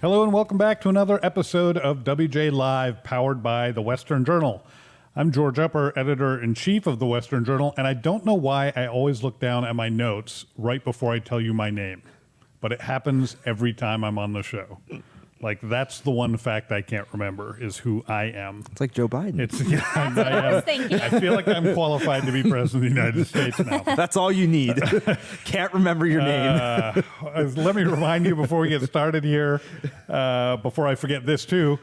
Hello and welcome back to another episode of WJ Live, powered by The Western Journal. I'm George Upper, editor-in-chief of The Western Journal, and I don't know why I always look down at my notes right before I tell you my name, but it happens every time I'm on the show. Like, that's the one fact I can't remember, is who I am. It's like Joe Biden. That's what I was thinking. I feel like I'm qualified to be president of the United States now. That's all you need. Can't remember your name. Let me remind you before we get started here, before I forget this too,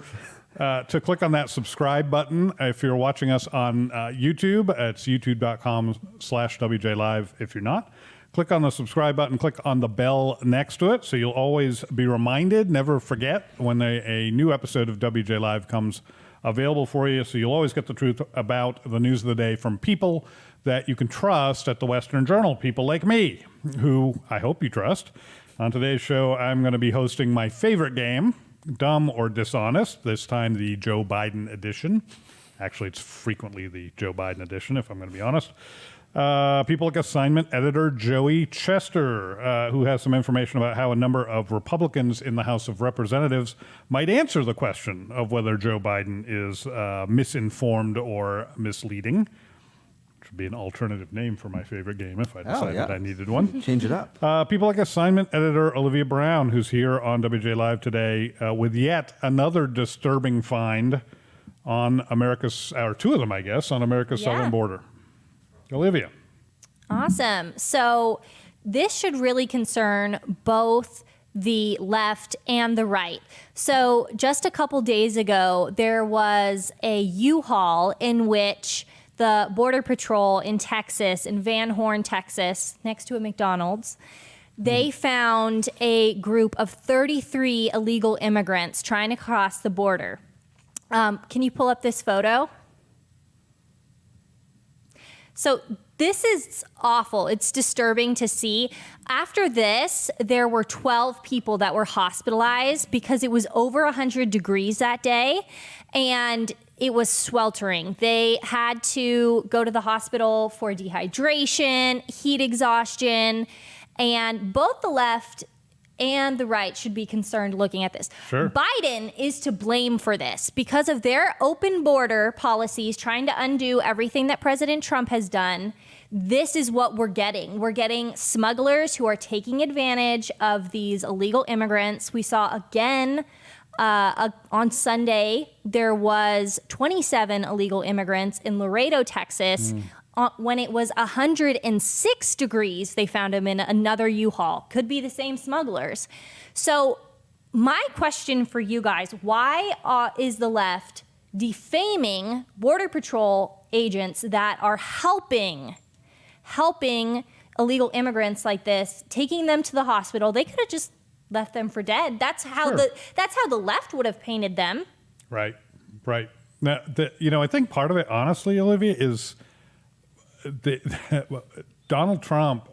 to click on that subscribe button. If you're watching us on YouTube, it's youtube.com/WJ Live. If you're not, click on the subscribe button, click on the bell next to it, so you'll always be reminded, never forget, when a new episode of WJ Live comes available for you, so you'll always get the truth about the news of the day from people that you can trust at the Western Journal, people like me, who I hope you trust. On today's show, I'm going to be hosting my favorite game, Dumb or Dishonest, this time the Joe Biden edition. Actually, it's frequently the Joe Biden edition, if I'm going to be honest. People like assignment editor Joey Chester, who has some information about how a number of Republicans in the House of Representatives might answer the question of whether Joe Biden is misinformed or misleading. Which would be an alternative name for my favorite game if I decided I needed one. Change it up. People like assignment editor Olivia Brown, who's here on WJ Live today with yet another disturbing find on America's, or two of them, I guess, on America's southern border. Olivia. Awesome. So this should really concern both the left and the right. So just a couple days ago, there was a U-Haul in which the Border Patrol in Texas, in Van Horn, Texas, next to a McDonald's, they found a group of 33 illegal immigrants trying to cross the border. Can you pull up this photo? So this is awful. It's disturbing to see. After this, there were 12 people that were hospitalized because it was over 100 degrees that day and it was sweltering. They had to go to the hospital for dehydration, heat exhaustion, and both the left and the right should be concerned looking at this. Sure. Biden is to blame for this because of their open border policies, trying to undo everything that President Trump has done. This is what we're getting. We're getting smugglers who are taking advantage of these illegal immigrants. We saw again on Sunday, there was 27 illegal immigrants in Laredo, Texas. When it was 106 degrees, they found him in another U-Haul. Could be the same smugglers. So my question for you guys, why is the left defaming Border Patrol agents that are helping illegal immigrants like this, taking them to the hospital? They could have just left them for dead. That's how the left would have painted them. Right. Now, I think part of it, honestly, Olivia, is Donald Trump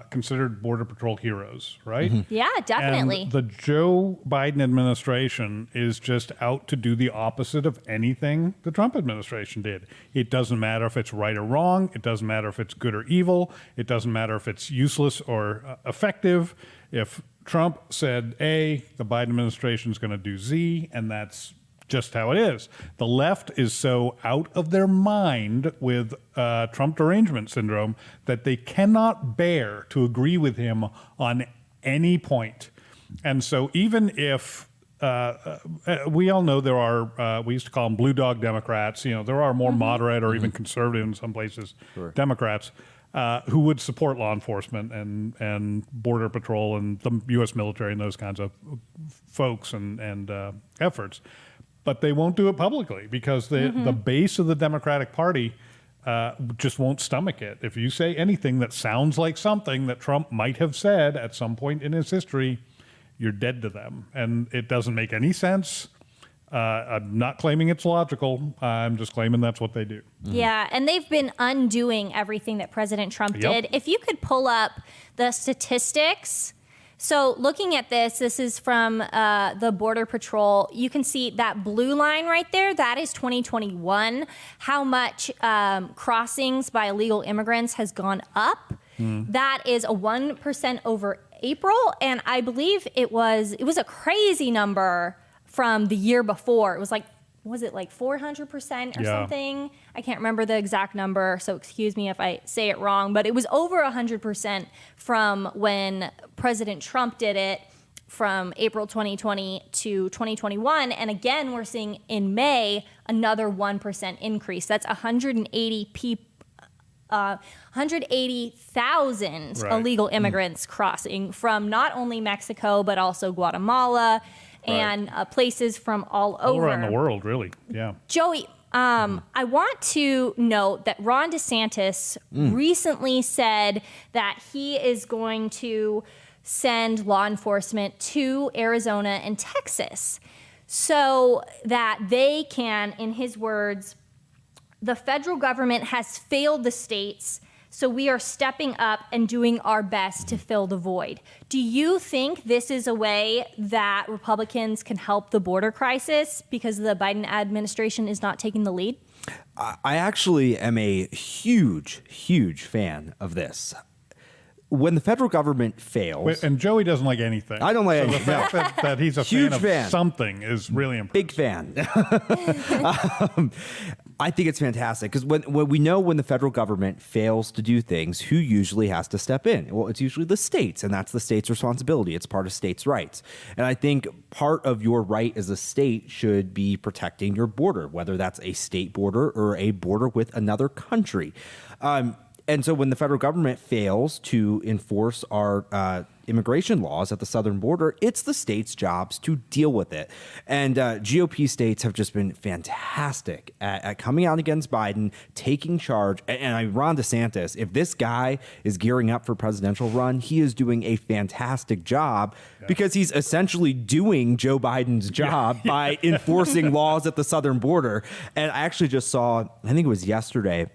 considered Border Patrol heroes, right? Mm-hmm. Yeah, definitely. And the Joe Biden administration is just out to do the opposite of anything the Trump administration did. It doesn't matter if it's right or wrong. It doesn't matter if it's good or evil. It doesn't matter if it's useless or effective. If Trump said A, the Biden administration is going to do Z, and that's just how it is. The left is so out of their mind with Trump derangement syndrome that they cannot bear to agree with him on any point. And so even if we all know there are, we used to call them blue dog Democrats, there are more moderate or even conservative in some places, Democrats, who would support law enforcement and Border Patrol and the U.S. military and those kinds of folks and efforts. But they won't do it publicly because the base of the Democratic Party just won't stomach it. If you say anything that sounds like something that Trump might have said at some point in his history, you're dead to them. And it doesn't make any sense. I'm not claiming it's logical. I'm just claiming that's what they do. Yeah, and they've been undoing everything that President Trump did. If you could pull up the statistics. So looking at this is from the Border Patrol. You can see that blue line right there. That is 2021. How much crossings by illegal immigrants has gone up. That is a 1% over April, and I believe it was a crazy number from the year before. It was like, was it like 400% or something? I can't remember the exact number, so excuse me if I say it wrong, but it was over 100% from when President Trump did it, from April 2020 to 2021. And again, we're seeing in May another 1% increase. That's 180,000 illegal immigrants crossing from not only Mexico, but also Guatemala and places from all over. All around the world, really. Yeah. Joey, I want to note that Ron DeSantis recently said that he is going to send law enforcement to Arizona and Texas so that they can, in his words, the federal government has failed the states, so we are stepping up and doing our best to fill the void. Do you think this is a way that Republicans can help the border crisis because the Biden administration is not taking the lead? I actually am a huge, huge fan of this. When the federal government fails... And Joey doesn't like anything. I don't like anything. anything. The fact that he's a Huge fan of fan. something is really impressive. Big fan. I think it's fantastic because when we know when the federal government fails to do things, who usually has to step in? Well, it's usually the states, and that's the state's responsibility. It's part of states' rights. And I think part of your right as a state should be protecting your border, whether that's a state border or a border with another country. And so when the federal government fails to enforce our immigration laws at the southern border, it's the state's jobs to deal with it. And GOP states have just been fantastic at coming out against Biden, taking charge. And Ron DeSantis, if this guy is gearing up for presidential run, he is doing a fantastic job because he's essentially doing Joe Biden's job by enforcing laws at the southern border. And I actually just saw, I think it was yesterday,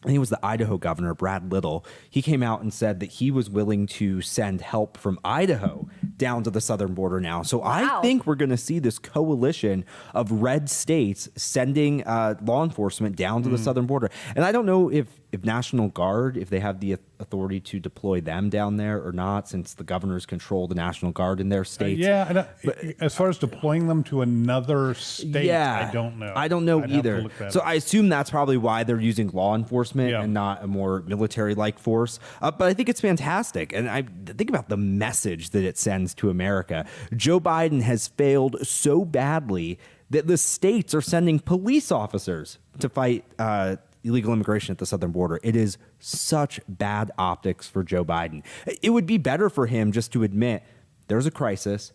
I think it was the Idaho governor, Brad Little. He came out and said that he was willing to send help from Idaho down to the southern border now. So I think we're going to see this coalition of red states sending law enforcement down to the southern border. And I don't know if National Guard, if they have the authority to deploy them down there or not, since the governors control the National Guard in their states. As far as deploying them to another state, I don't know. I don't know either. So I assume that's probably why they're using law enforcement and not a more military-like force. But I think it's fantastic. And I think about the message that it sends to America. Joe Biden has failed so badly that the states are sending police officers to fight illegal immigration at the southern border. It is such bad optics for Joe Biden. It would be better for him just to admit there's a crisis.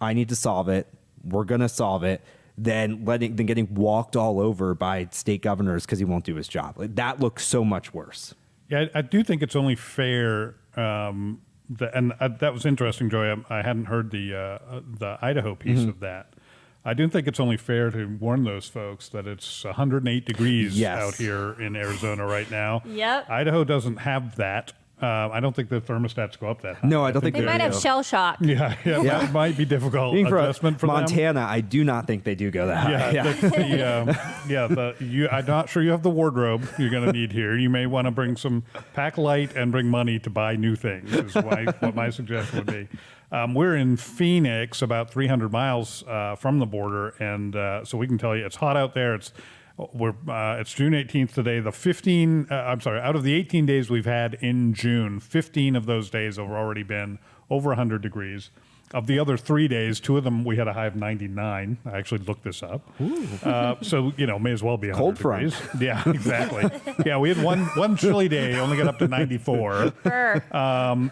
I need to solve it. We're going to solve it. Than getting walked all over by state governors because he won't do his job. That looks so much worse. Yeah, I do think it's only fair. That was interesting, Joey. I hadn't heard the Idaho piece of that. I do think it's only fair to warn those folks that it's 108 degrees out here in Arizona right now. Yep. Idaho doesn't have that. I don't think the thermostats go up that high. No, I don't think they might have shell shock. That might be difficult adjustment for Montana, I do not think they do go that high. I'm not sure you have the wardrobe you're going to need here. You may want to bring some pack light and bring money to buy new things. Is what my suggestion would be. We're in Phoenix, about 300 miles from the border, and so we can tell you it's hot out there. It's June 18th today. Out of the 18 days we've had in June, 15 of those days have already been over 100 degrees. Of the other 3 days, 2 of them we had a high of 99. I actually looked this up. So, may as well be 100 Cold front. degrees. Yeah, exactly. We had one chilly day, only got up to 94.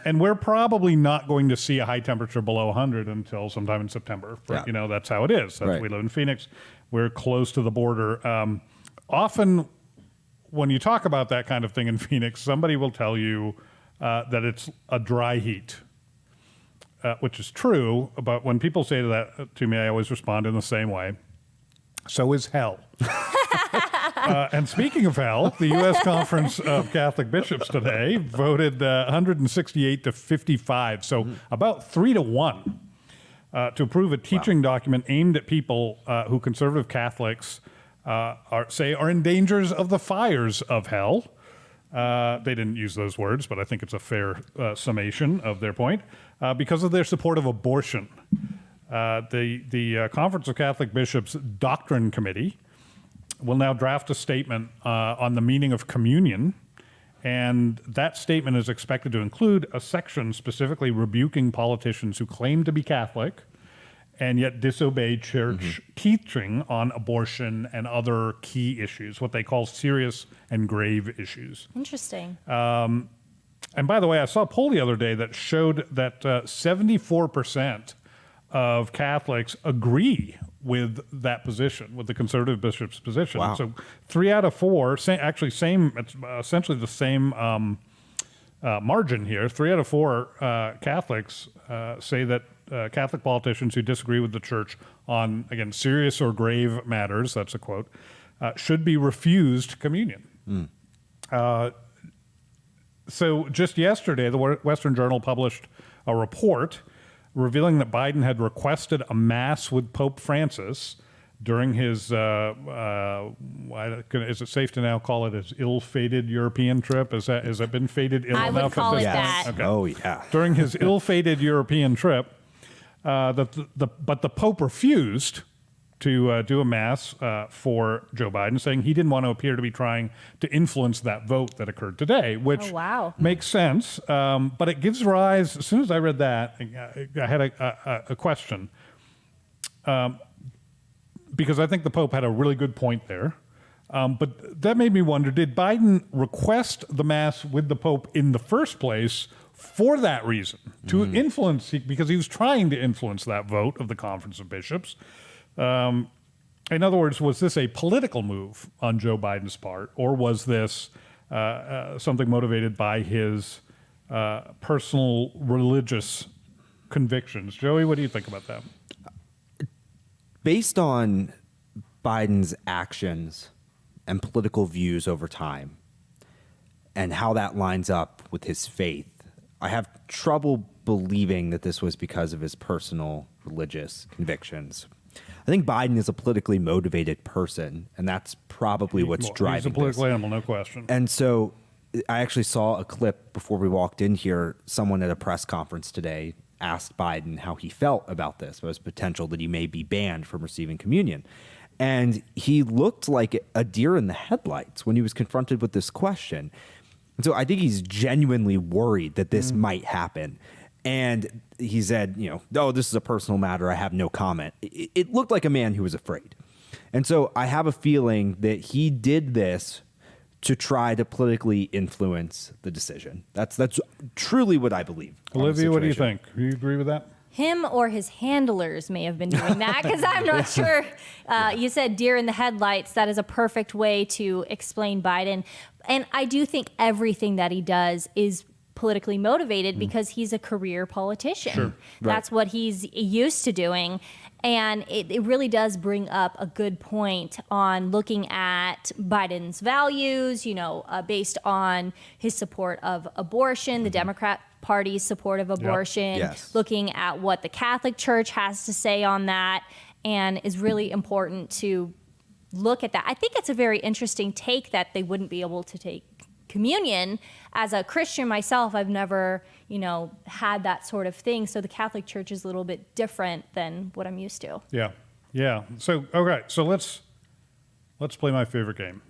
And we're probably not going to see a high temperature below 100 until sometime in September. That's how it is. We live in Phoenix. We're close to the border. Often when you talk about that kind of thing in Phoenix, somebody will tell you that it's a dry heat. Which is true, but when people say that to me, I always respond in the same way. So is hell. And speaking of hell, the U.S. Conference of Catholic Bishops today voted 168 to 55, so about 3-1, to approve a teaching document aimed at people who conservative Catholics are in dangers of the fires of hell. They didn't use those words, but I think it's a fair summation of their point, because of their support of abortion. The Conference of Catholic Bishops Doctrine Committee will now draft a statement on the meaning of communion, and that statement is expected to include a section specifically rebuking politicians who claim to be Catholic and yet disobey church teaching on abortion and other key issues, what they call serious and grave issues. Interesting. And by the way, I saw a poll the other day that showed that 74% of Catholics agree with that position, with the conservative bishop's position. Wow. So 3 out of 4, it's essentially the same margin here. 3 out of 4 Catholics say that Catholic politicians who disagree with the church on, again, serious or grave matters, that's a quote, should be refused communion. So just yesterday, the Western Journal published a report revealing that Biden had requested a mass with Pope Francis during his, is it safe to now call it his ill-fated European trip? Has that been fated ill I would enough call at this it that. point? Okay. Oh, yeah. During his ill-fated European trip, but the Pope refused to do a mass for Joe Biden, saying he didn't want to appear to be trying to influence that vote that occurred today, which makes sense. But it gives rise, as soon as I read that, I had a question. Because I think the Pope had a really good point there. But that made me wonder, did Biden request the mass with the Pope in the first place for that reason, to influence, because he was trying to influence that vote of the Conference of Bishops? In other words, was this a political move on Joe Biden's part, or was this something motivated by his personal religious convictions? Joey, what do you think about that? Based on Biden's actions and political views over time and how that lines up with his faith, I have trouble believing that this was because of his personal religious convictions. I think Biden is a politically motivated person, and that's probably what's driving He's a political this. animal, no question. And so I actually saw a clip before we walked in here. Someone at a press conference today asked Biden how he felt about this. There was potential that he may be banned from receiving communion. And he looked like a deer in the headlights when he was confronted with this question. And so I think he's genuinely worried that this might happen. And he said, oh, this is a personal matter. I have no comment. It looked like a man who was afraid. And so I have a feeling that he did this to try to politically influence the decision. That's truly what I believe. Olivia, what do you think? Do you agree with that? Him or his handlers may have been doing that, because I'm not sure. You said deer in the headlights. That is a perfect way to explain Biden. And I do think everything that he does is politically motivated because he's a career politician. Sure. That's what he's used to doing. And it really does bring up a good point on looking at Biden's values, based on his support of abortion, the Democrat Party's support of abortion, Yes. looking at what the Catholic Church has to say on that, and is really important to look at that. I think it's a very interesting take that they wouldn't be able to take communion. As a Christian myself, I've never, had that sort of thing. So the Catholic Church is a little bit different than what I'm used to. Yeah. So, okay. So let's play my favorite game.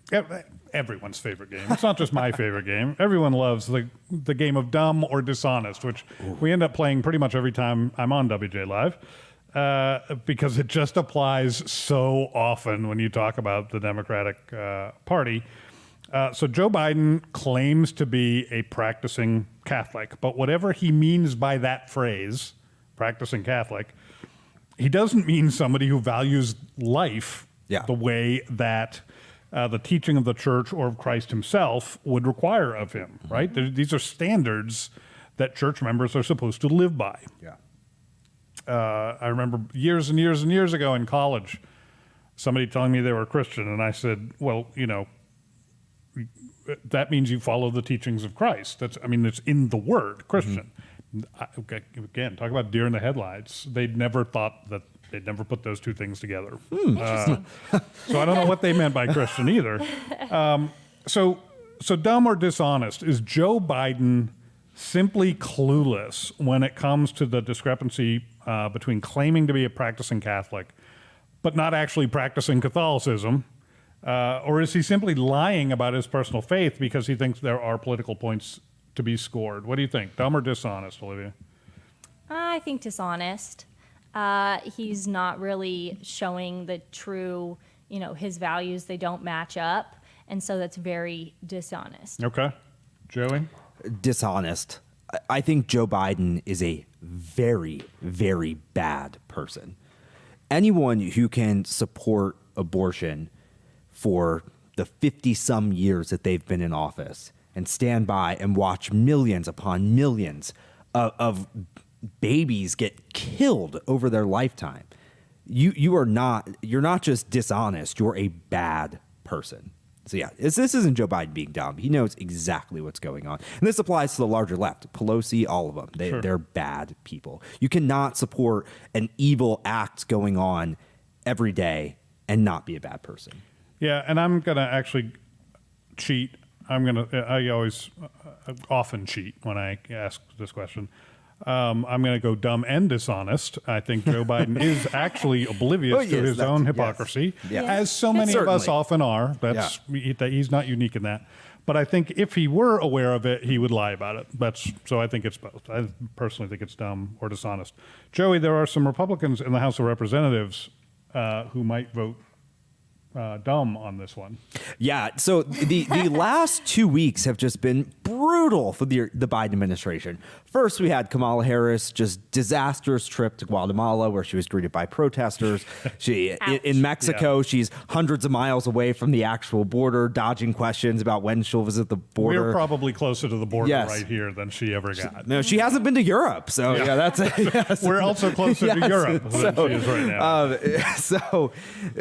Everyone's favorite game. It's not just my favorite game. Everyone loves the game of dumb or dishonest, which we end up playing pretty much every time I'm on WJ Live. Because it just applies so often when you talk about the Democratic Party. So Joe Biden claims to be a practicing Catholic, but whatever he means by that phrase, practicing Catholic, he doesn't mean somebody who values life the way that the teaching of the church or of Christ himself would require of him, right? These are standards that church members are supposed to live by. Yeah. I remember years and years and years ago in college, somebody telling me they were Christian, and I said, well, that means you follow the teachings of Christ. It's in the word Christian. Again, talk about deer in the headlights. They'd never put those two things together. So I don't know what they meant by Christian either. So So dumb or dishonest? Is Joe Biden simply clueless when it comes to the discrepancy between claiming to be a practicing Catholic but not actually practicing Catholicism? Or is he simply lying about his personal faith because he thinks there are political points to be scored? What do you think? Dumb or dishonest, Olivia? I think dishonest. He's not really showing the true, his values, they don't match up. And so that's very dishonest. Okay. Joey? Dishonest. I think Joe Biden is a very, very bad person. Anyone who can support abortion for the 50-some years that they've been in office and stand by and watch millions upon millions of babies get killed over their lifetime, you're not just dishonest, you're a bad person. So yeah, this isn't Joe Biden being dumb. He knows exactly what's going on. And this applies to the larger left. Pelosi, all of them. They're bad people. You cannot support an evil act going on every day and not be a bad person. Yeah, and I'm going to actually cheat. I always often cheat when I ask this question. I'm going to go dumb and dishonest. I think Joe Biden is actually oblivious to his own hypocrisy, as so many of us often are. He's not unique in that. But I think if he were aware of it, he would lie about it. So I think it's both. I personally think it's dumb or dishonest. Joey, there are some Republicans in the House of Representatives who might vote dumb on this one. Yeah. So the last 2 weeks have just been brutal for the Biden administration. First, we had Kamala Harris, just disastrous trip to Guatemala where she was greeted by protesters. In Mexico, she's hundreds of miles away from the actual border, dodging questions about when she'll visit the border. We're probably closer to the border right here than she ever got. No, she hasn't been to Europe. So that's it. Yes. We're also closer to Europe than she is right now. So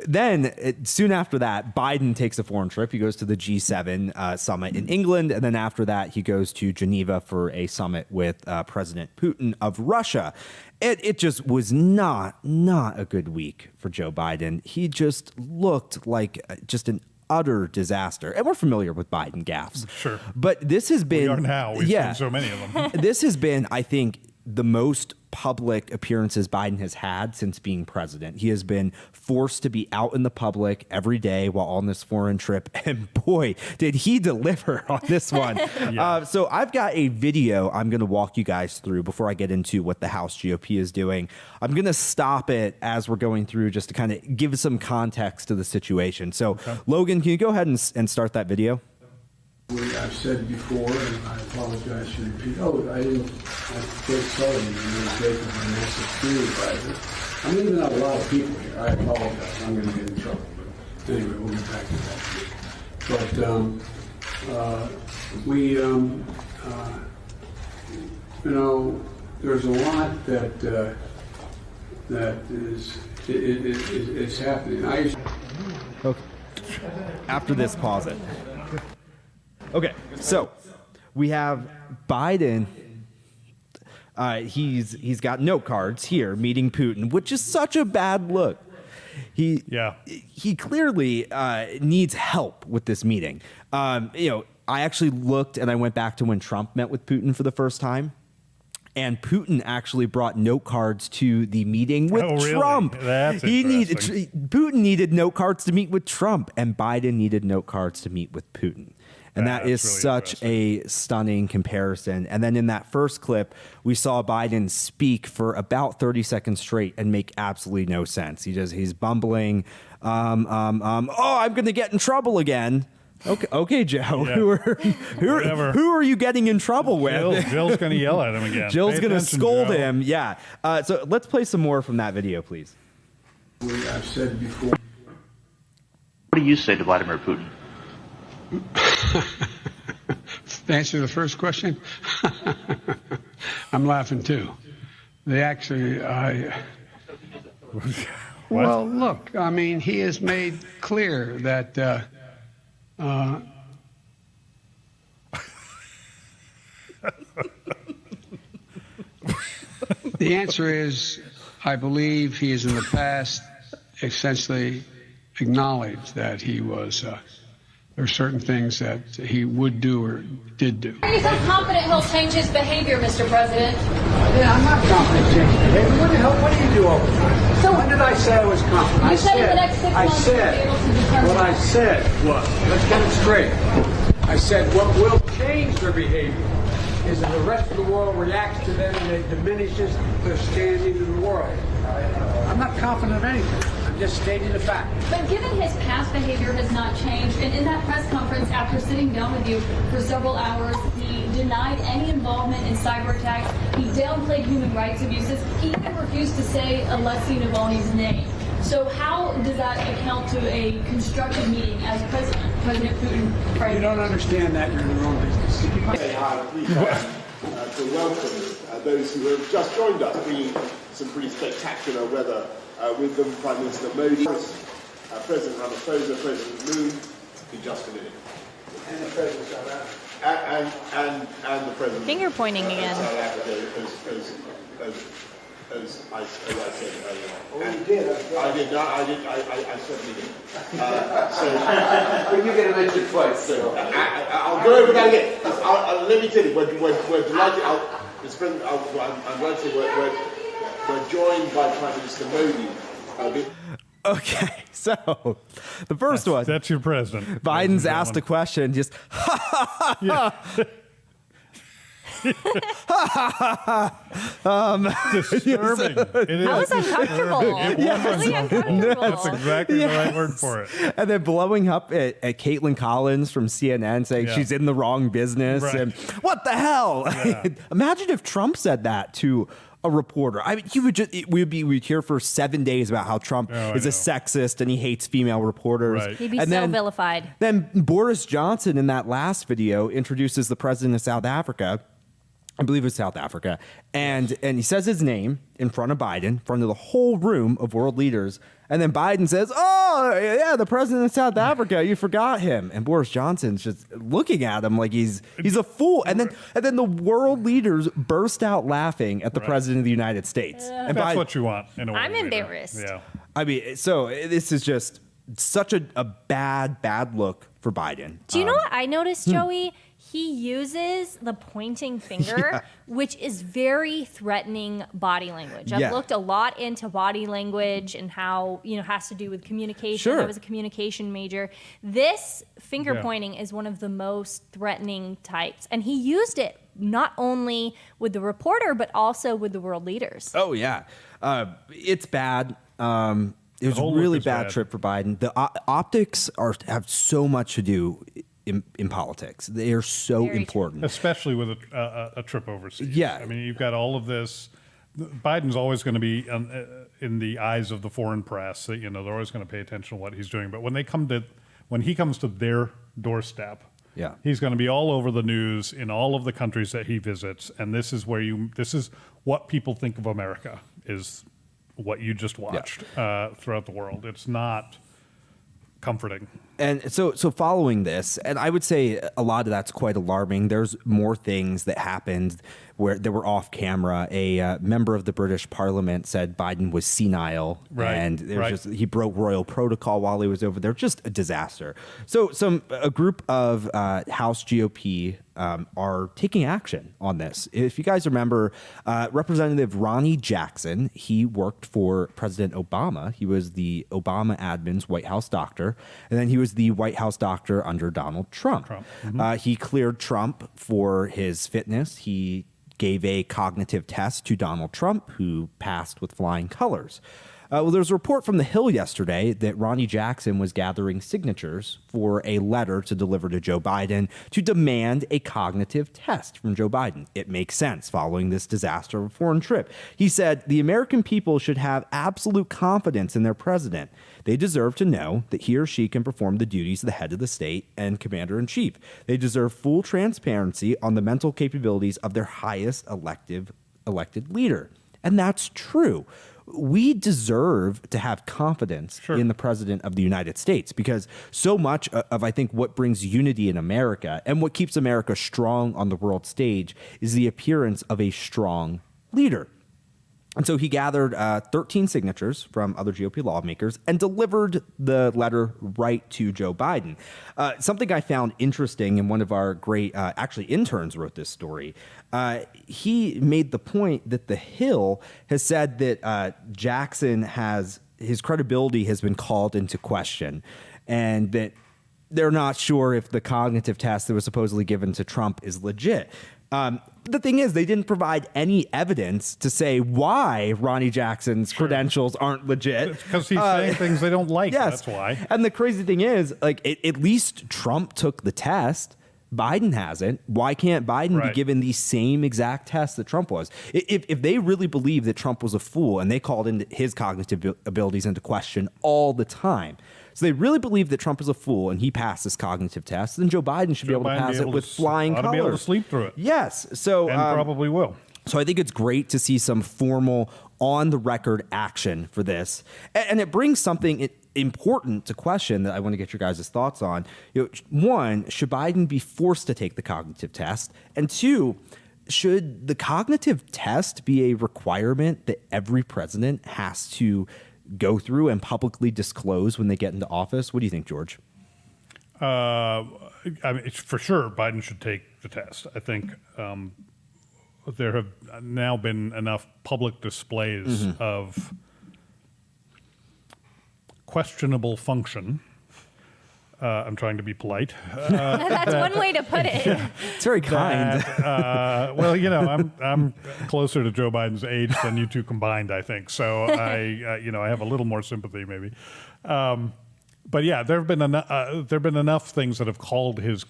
then soon after that, Biden takes a foreign trip. He goes to the G7 summit in England. And then after that, he goes to Geneva for a summit with President Putin of Russia. It just was not a good week for Joe Biden. He just looked like just an utter disaster. And we're familiar with Biden gaffes. Sure. But this has been... We are now. We've seen so many of them. This has been, I think, the most public appearances Biden has had since being president. He has been forced to be out in the public every day while on this foreign trip. And boy, did he deliver on this one. So I've got a video I'm going to walk you guys through before I get into what the House GOP is doing. I'm going to stop it as we're going through just to kind of give some context to the situation. So Logan, can you go ahead and start that video? I've said before, and I apologize for repeating. I didn't. I first saw you in the break of my national security advisor. I'm leaving out a lot of people here. I apologize. I'm going to get in trouble. But anyway, we'll get back to that. But there's a lot that is happening. Okay. After this, pause it. Okay, so we have Biden. He's got note cards here meeting Putin, which is such a bad look. He clearly needs help with this meeting. I actually looked and I went back to when Trump met with Putin for the first time. And Putin actually brought note cards to the meeting with Trump. That's Putin needed note cards to meet with Trump, and Biden needed note cards to meet with Putin. And that is really such a stunning comparison. And then in that first clip, we saw Biden speak for about 30 seconds straight and make absolutely no sense. He's bumbling. I'm going to get in trouble again. Okay, Joe. Yeah. Who are you getting in trouble with? Jill's going to yell at him again. Jill's going to scold him. Yeah. So let's play some more from that video, please. I've said before. What do you say to Vladimir Putin? To answer the first question, I'm laughing too. They actually, well, look, I mean, he has made clear that the answer is, I believe he has in the past essentially acknowledged that he was There are certain things that he would do or did do. Are you so confident he'll change his behavior, Mr. President? Yeah, I'm not confident in changing behavior. What the hell? What do you do all the time? So when did I say I was confident? You said in the next 6 months you'll be able to determine. What I said was, let's get it straight. I said what will change their behavior is if the rest of the world reacts to them and it diminishes their standing in the world. I'm not confident of anything. I'm just stating the fact. But given his past behavior has not changed, and in that press conference after sitting down with you for several hours, he denied any involvement in cyber attacks. He downplayed human rights abuses. He even refused to say Alexei Navalny's name. So how does that account to a constructive meeting as President Putin? You don't understand that. You're in the wrong business. Say hi, please, to welcome those who have just joined us, bringing some pretty spectacular weather with them, Prime Minister Modi, President Ramaphosa, President Moon, in just a minute. And the President of South Africa. And the President Finger pointing again. of South Africa, as I said earlier. Oh, you did? I certainly did. Well, you get mentioned twice. So I'll go over that again. Let me tell you, we're delighted. Mr. President, I'm glad to say we're joined by Prime Minister Modi. Okay, so the first one. That's your president. Biden's asked a question, just disturbing. It is. That was uncomfortable. Really uncomfortable. That's exactly the right word for it. and then blowing up at Caitlin Collins from CNN saying Yeah. she's in the wrong business Right. and what the hell? Yeah. Imagine if Trump said that to a reporter. I mean, we'd hear for 7 days about how Trump is a sexist and he hates female reporters. Right. He'd be And so then- vilified. Then Boris Johnson in that last video introduces the president of South Africa. I believe it's South Africa. And he says his name in front of Biden, in front of the whole room of world leaders. And then Biden says, oh, yeah, the president of South Africa, you forgot him. And Boris Johnson's just looking at him like he's a fool. And then the world leaders burst out laughing at the president of the United States. And That's what you want in a I'm world leader. embarrassed. Yeah. I mean, so this is just such a bad look for Biden. Do you know what I noticed, Joey? He uses the pointing finger, which is very threatening body language. I've Yeah. looked a lot into body language and how, has to do with communication. Sure. I was a communication major. This finger Yeah. pointing is one of the most threatening types. And he used it not only with the reporter, but also with the world leaders. Oh, yeah. It's bad. It was a whole really look is bad bad. trip for Biden. The optics have so much to do in politics. They are so Very important. Especially with a trip overseas. Yeah. I mean, you've got all of this. Biden's always going to be in the eyes of the foreign press. They're always going to pay attention to what he's doing. But when he comes to their doorstep, Yeah. he's going to be all over the news in all of the countries that he visits. And this is what people think of America, is what you just watched throughout the world. It's not comforting. And so following this, and I would say a lot of that's quite alarming. There's more things that happened where they were off camera. A member of the British Parliament said Biden was senile, Right, and right. He broke royal protocol while he was over there. Just a disaster. So a group of House GOP are taking action on this. If you guys remember, Representative Ronnie Jackson, he worked for President Obama. He was the Obama admin's White House doctor, and then he was the White House doctor under Donald Trump. Mm-hmm. He cleared Trump for his fitness. He gave a cognitive test to Donald Trump, who passed with flying colors. Well, there was a report from The Hill yesterday that Ronnie Jackson was gathering signatures for a letter to deliver to Joe Biden to demand a cognitive test from Joe Biden. It makes sense following this disaster of a foreign trip. He said, the American people should have absolute confidence in their president. They deserve to know that he or she can perform the duties of the head of the state and commander-in-chief. They deserve full transparency on the mental capabilities of their highest elected leader. And that's true. We deserve to have confidence in the president of the United States, because so much of, I think, what brings unity in America and what keeps America strong on the world stage is the appearance of a strong leader. And so he gathered 13 signatures from other GOP lawmakers and delivered the letter right to Joe Biden. Something I found interesting, and one of our great, actually interns wrote this story. He made the point that The Hill has said that Jackson his credibility has been called into question, and that they're not sure if the cognitive test that was supposedly given to Trump is legit. The thing is, they didn't provide any evidence to say why Ronnie Jackson's credentials aren't legit. Because he's saying things they don't like. Yes. That's why. And the crazy thing is, like, at least Trump took the test. Biden hasn't. Why can't Biden be given the same exact test that Trump was? If they really believe that Trump was a fool and they called his cognitive abilities into question all the time, so they really believe that Trump is a fool and he passed this cognitive test, then Joe Biden should be able to pass it with flying colors. Ought to be able to sleep through it. Yes. So and probably will. So I think it's great to see some formal on-the-record action for this. And it brings something important to question that I want to get your guys' thoughts on. One, should Biden be forced to take the cognitive test? And two, should the cognitive test be a requirement that every president has to go through and publicly disclose when they get into office? What do you think, George? I mean, for sure, Biden should take the test. I think there have now been enough public displays of questionable function. I'm trying to be polite. That's one way to put it. It's very kind. Well, I'm closer to Joe Biden's age than you two combined, I think. So I have a little more sympathy, maybe. But yeah, there've been enough things that have called his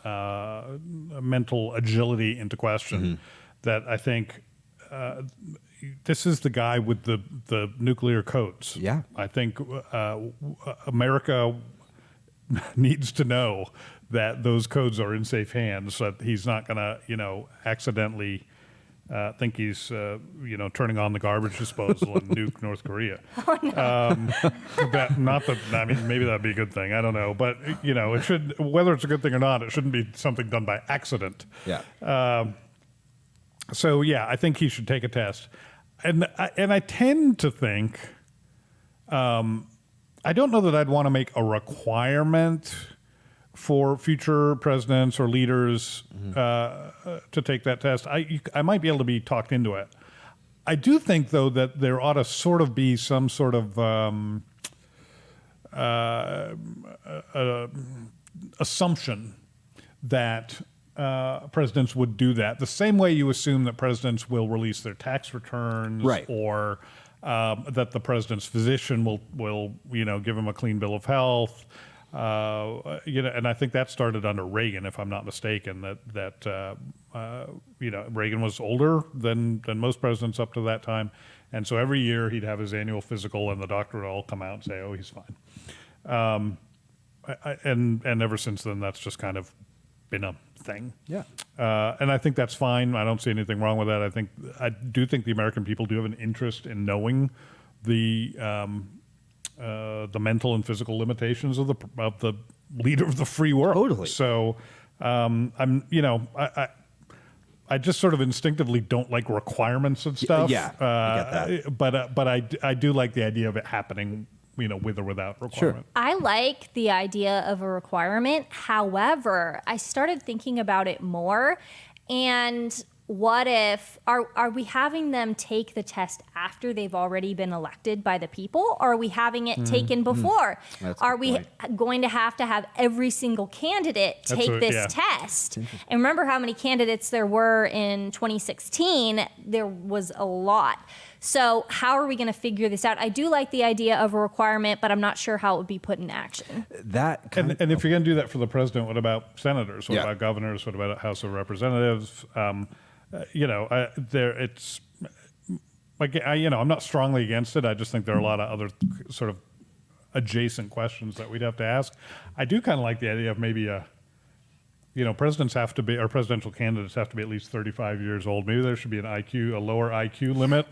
mental agility into question that I think this is the guy with the nuclear codes. Yeah, I think America needs to know that those codes are in safe hands, so that he's not going to, accidentally think he's, turning on the garbage disposal and nuke North Korea. Oh, no. Maybe that'd be a good thing. I don't know, but it should. Whether it's a good thing or not, it shouldn't be something done by accident. Yeah. So yeah, I think he should take a test, and I tend to think. I don't know that I'd want to make a requirement for future presidents or leaders to take that test. I might be able to be talked into it. I do think, though, that there ought to sort of be some sort of assumption that presidents would do that. The same way you assume that presidents will release their tax returns, right, or that the president's physician will give him a clean bill of health. And I think that started under Reagan, if I'm not mistaken. That Reagan was older than most presidents up to that time, and so every year he'd have his annual physical, and the doctor would all come out and say, "Oh, he's fine." And ever since then, that's just kind of been a thing. Yeah. And I think that's fine. I don't see anything wrong with that. I do think the American people do have an interest in knowing the mental and physical limitations of the leader of the free world. Totally. So I just sort of instinctively don't like requirements and stuff. Yeah, I get that. But I do like the idea of it happening, with or without requirement. Sure. I like the idea of a requirement. However, I started thinking about it more, and what if are we having them take the test after they've already been elected by the people, or are we having it taken before? Are we going to have every single candidate take this test? And remember how many candidates there were in 2016? There was a lot. So how are we going to figure this out? I do like the idea of a requirement, but I'm not sure how it would be put in action. And if you're going to do that for the president, what about senators? What about governors? What about House of Representatives? I'm not strongly against it. I just think there are a lot of other sort of adjacent questions that we'd have to ask. I do kind of like the idea of maybe presidents have to be, or presidential candidates have to be at least 35 years old. Maybe there should be a lower IQ limit.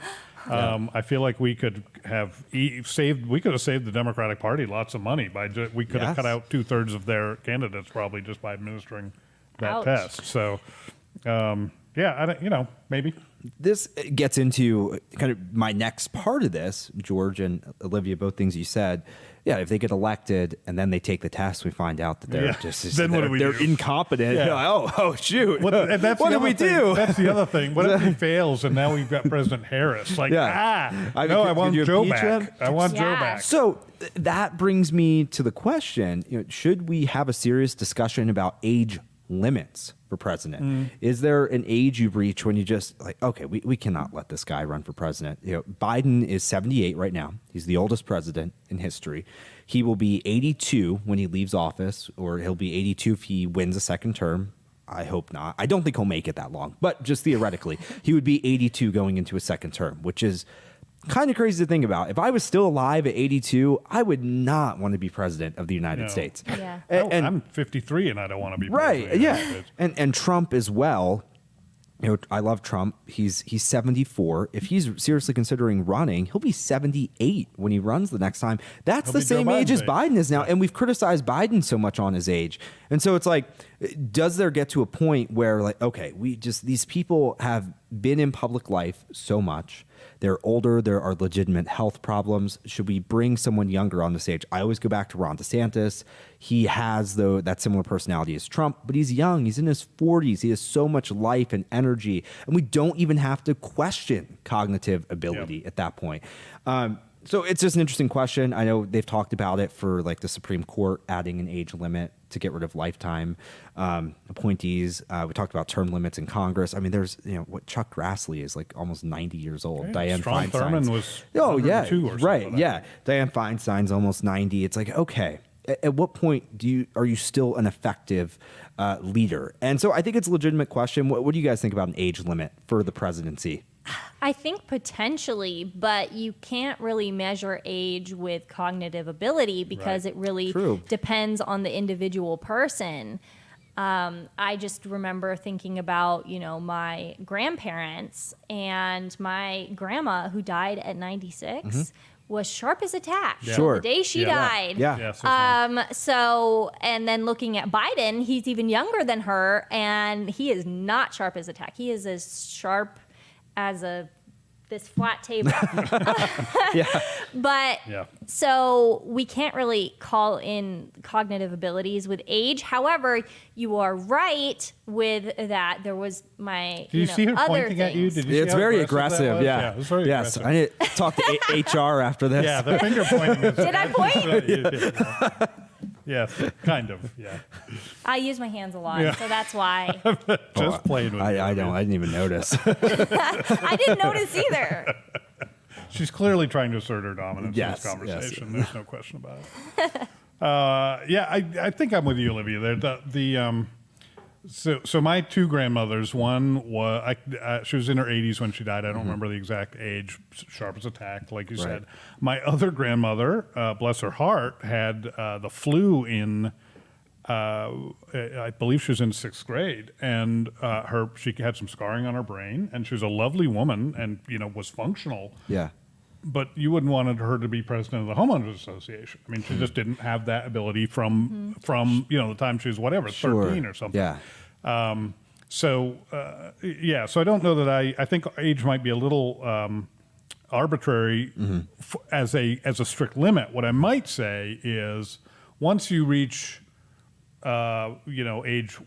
I feel like we could have saved the Democratic Party lots of money we could have cut out 2/3 of their candidates probably just by administering that test. So, Yeah, I don't, maybe. This gets into kind of my next part of this, George and Olivia, both things you said. Yeah, if they get elected and then they take the test, we find out that they're Then what do we they're do? incompetent. Yeah. You're like, oh shoot! And that's what the do we other thing. do? That's the other thing. What if he fails and now we've got President Harris? Like, Yeah. I Could want you Joe impeach back. him? I want Joe Yeah. back. So that brings me to the question: should we have a serious discussion about age limits for president? Is there an age you reach when you just like, okay, we cannot let this guy run for president? Biden is 78 right now. He's the oldest president in history. He will be 82 when he leaves office, or he'll be 82 if he wins a second term. I hope not. I don't think he'll make it that long, but just theoretically, he would be 82 going into a second term, which is kind of crazy to think about. If I was still alive at 82, I would not want to be president of the United No. States. Yeah. And I'm 53 and I don't want to be right, president of the United yeah. States. And Trump as well. I love Trump. He's 74. If he's seriously considering running, he'll be 78 when he runs the next time. That's He'll the be Joe same age Biden's as Biden is now. Yeah. And we've criticized Biden so much on his age. And so it's like, does there get to a point where like, okay, these people have been in public life so much. They're older. There are legitimate health problems. Should we bring someone younger on the stage? I always go back to Ron DeSantis. He has that similar personality as Trump, but he's young. He's in his 40s. He has so much life and energy, and we don't even have to question cognitive ability at that point. So it's just an interesting question. I know they've talked about it for like the Supreme Court adding an age limit to get rid of lifetime appointees. We talked about term limits in Congress. I mean, there's what Chuck Grassley is like almost 90 years old. Yeah, Dianne Strom Feinstein Thurmond was oh yeah 102 or something right like yeah. Dianne Feinstein's almost 90. It's like okay. At what point are you still an effective leader? And so I think it's a legitimate question. What do you guys think about an age limit for the presidency? I think potentially, but you can't really measure age with cognitive ability because Right. it really True. depends on the individual person. I just remember thinking about, my grandparents, and my grandma who died at 96 was sharp as a tack. Mm-hmm. Sure. The day she Yeah. died. Yeah. Yes, that's So, and then looking at Biden, he's even younger than her, and he is not sharp as a tack. He is as sharp as this flat table. Yeah. But Yeah. so we can't really call in cognitive abilities with age. However, you are right with that. There was my Did you see her other pointing at you? things. Did you see It's how very that aggressive. was? Yeah. It was very yes. aggressive. I need to talk to HR after this. Yeah, the finger pointing is. Did I point? You did, yeah. Yes, kind of. Yeah. I use my hands a lot, Yeah. so that's why. Just playing with you. I didn't even notice. I didn't notice either. She's clearly trying to assert her dominance Yes, in this conversation. yes. There's no question about it. I think I'm with you, Olivia. So my two grandmothers, one was she was in her 80s when she died. I don't remember the exact age. Sharp as a tack, like you said. My other grandmother, bless her heart, had the flu in. I believe she was in 6th grade, and she had some scarring on her brain, and she was a lovely woman, and was functional. Yeah. But you wouldn't want her to be president of the homeowners association. I mean, she just didn't have that ability from the time she was 13 or something. Yeah. So I don't know that I think age might be a little arbitrary as a strict limit. What I might say is once you reach age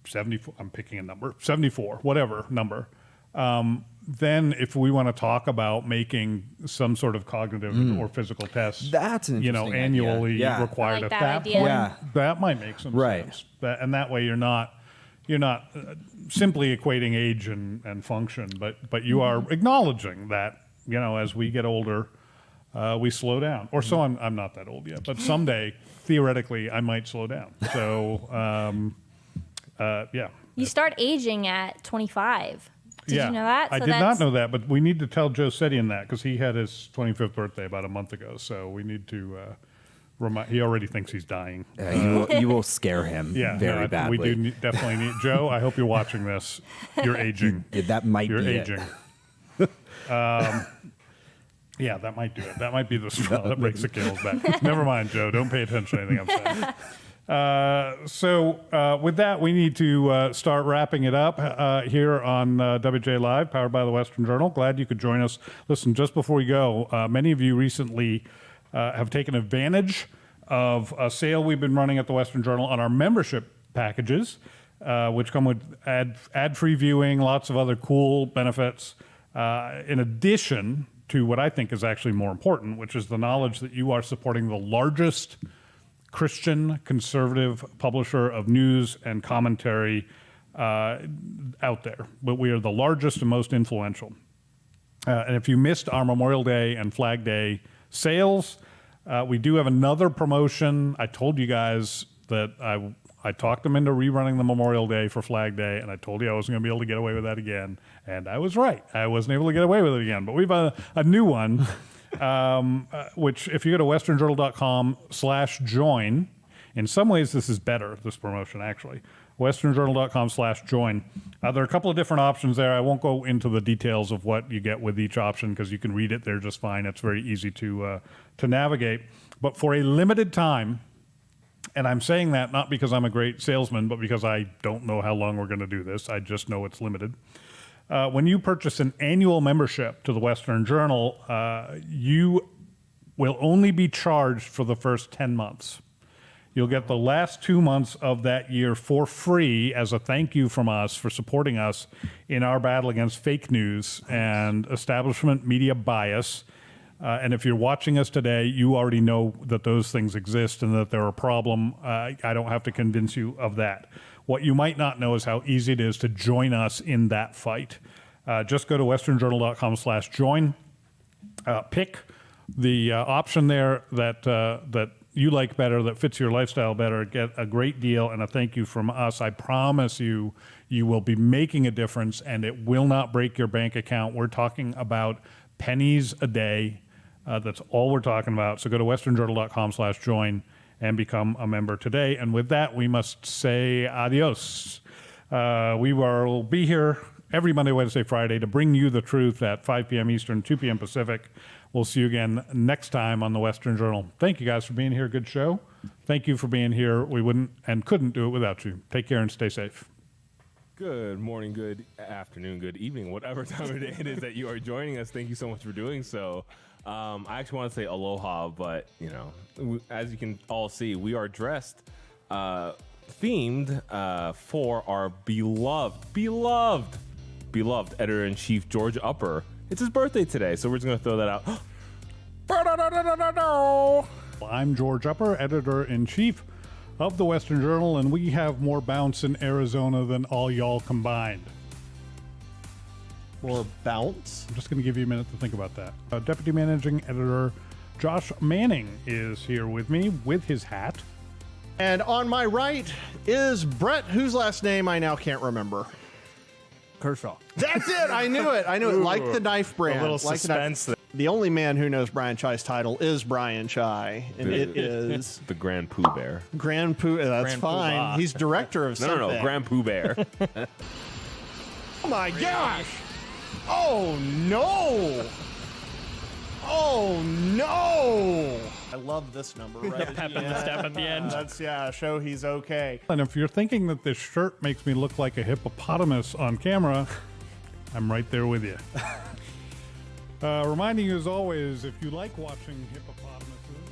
74, I'm picking a number, 74, whatever number. Then if we want to talk about making some sort of cognitive or physical test, That's an interesting idea. annually Yeah. required I like at that that idea. point, Yeah. that might make some Right. sense. And that way you're not simply equating age and function, but you are acknowledging that, as we get older, we slow down. Or so I'm not that old yet, but someday, theoretically, I might slow down. So, yeah. You start aging at 25. Did you know that? I So did not that's- know that, but we need to tell Joe Sedian that because he had his 25th birthday about a month ago. So we need to remind. He already thinks he's dying. You will scare him very badly. We do definitely need Joe. I hope you're watching this. You're aging. Yeah, that might You're be it. aging. Yeah, that might do it. That might be the straw that breaks the camel's back. Never mind, Joe. Don't pay attention to anything I'm With that, we need to start wrapping it up here on WJ Live, powered by the Western Journal. Glad you could join us. Listen, just before we go, many of you recently have taken advantage of a sale we've been running at the Western Journal on our membership packages, which come with ad-free viewing, lots of other cool benefits, in addition to what I think is actually more important, which is the knowledge that you are supporting the largest Christian conservative publisher of news and commentary out there. But we are the largest and most influential. And if you missed our Memorial Day and Flag Day sales, we do have another promotion. I told you guys that I talked them into rerunning the Memorial Day for Flag Day, and I told you I wasn't going to be able to get away with that again. And I was right. I wasn't able to get away with it again. But we've a new one. Which if you go to westernjournal.com/join, in some ways this is better, this promotion actually, westernjournal.com/join. There are a couple of different options there. I won't go into the details of what you get with each option because you can read it there just fine. It's very easy to navigate. But for a limited time, and I'm saying that not because I'm a great salesman, but because I don't know how long we're going to do this. I just know it's limited. When you purchase an annual membership to the Western Journal, you will only be charged for the first 10 months. You'll get the last 2 months of that year for free as a thank you from us for supporting us in our battle against fake news and establishment media bias. And if you're watching us today, you already know that those things exist and that they're a problem. I don't have to convince you of that. What you might not know is how easy it is to join us in that fight. Just go to westernjournal.com/join. Pick the option there that you like better, that fits your lifestyle better. Get a great deal and a thank you from us. I promise you, you will be making a difference, and it will not break your bank account. We're talking about pennies a day. That's all we're talking about. So go to westernjournal.com/join. and become a member today. And with that, we must say adios. We will be here every Monday, Wednesday, Friday to bring you the truth at 5 p.m. Eastern, 2 p.m. Pacific. We'll see you again next time on the Western Journal. Thank you guys for being here. Good show. Thank you for being here. We wouldn't and couldn't do it without you. Take care and stay safe. Good morning, good afternoon, good evening, whatever time of day it is that you are joining us. Thank you so much for doing so. I actually want to say aloha, but, you know, as you can all see, we are dressed themed for our beloved editor-in-chief, George Upper. It's his birthday today, so we're just going to throw that out. I'm George Upper, editor-in-chief of the Western Journal, and we have more bounce in Arizona than all y'all combined. More bounce? I'm just going to give you a minute to think about that. Deputy Managing Editor Josh Manning is here with me with his hat. And on my right is Brett, whose last name I now can't remember. Kershaw. That's it. I knew it. Like the knife brand. A little like suspense. The only man who knows Brian Chai's title is Brian Chai, and it is the Grand Pooh Bear. Grand Pooh. That's Grand fine. Poobah. He's director of something. No, Grand Pooh Bear. Oh my gosh! Oh no! Oh no! I love this number right at Pep in the step at the end. That's show he's okay. And if you're thinking that this shirt makes me look like a hippopotamus on camera, I'm right there with you. Reminding you as always, if you like watching hippopotamuses,